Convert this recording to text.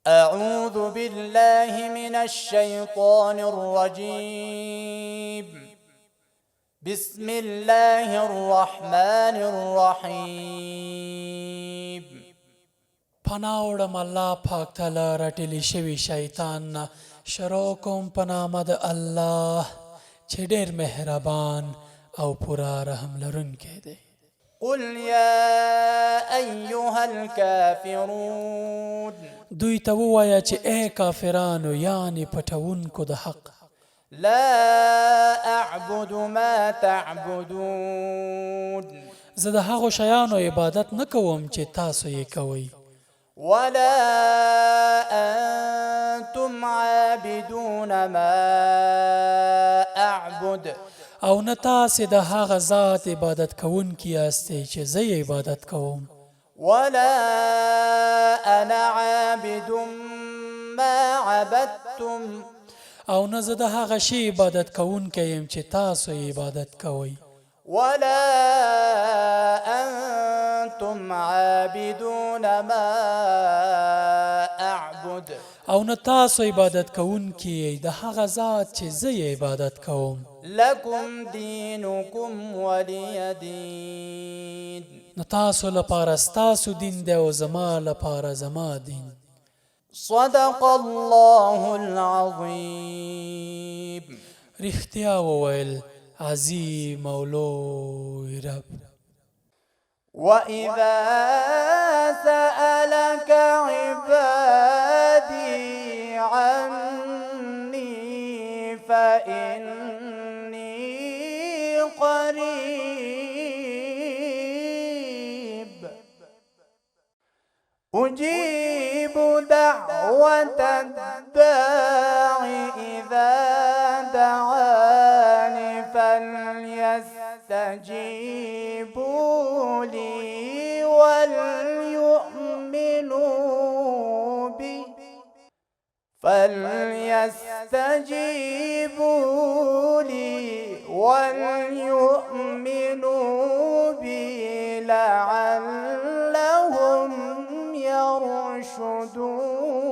أعوذ بالله من الشيطان الرجيم بسم الله الرحمن الرحيم پناوړم الله پاک تعالی راټلی شوی شیطان نه شروع کوم په نامه د الله چې ډېر مهربان او پوره رحم لرونکی دی. قل يا أيها الكافرون دوی ته ووایه چې ای کافرانو یعنې پټونکو د حق لا أعبد ما تعبدون زه د هغو شیانو عبادت نه کوم چې تاسو یې کوئ ولا أنتم عابدون ما أعبد او نه تاسې د هغه ذات عبادت کوونکي یاستئ چې زه یې عبادت کوم ولا أنا عابد ما عبدتم او نه زه د هغه شی عبادت کوونکی یم چې تاسو یې عبادت کوئ ولا أنتم عابدون ما أعبد او نه تاسو عبادت کوونکي د هغه ذات چې زه یې عبادت کوم لكم دينكم ولي دين نو تاسو لپاره ستاسو دین دی او زما لپاره زما دین. صدق الله العظيم. رښتیا وویل عظیم او لوی رب. وإذا سألك عبادي عني فإني قريب أجيب دعوة الداع إذا دعاني فليستجيبوا لي وليؤمنوا بي لعلهم يرشدون.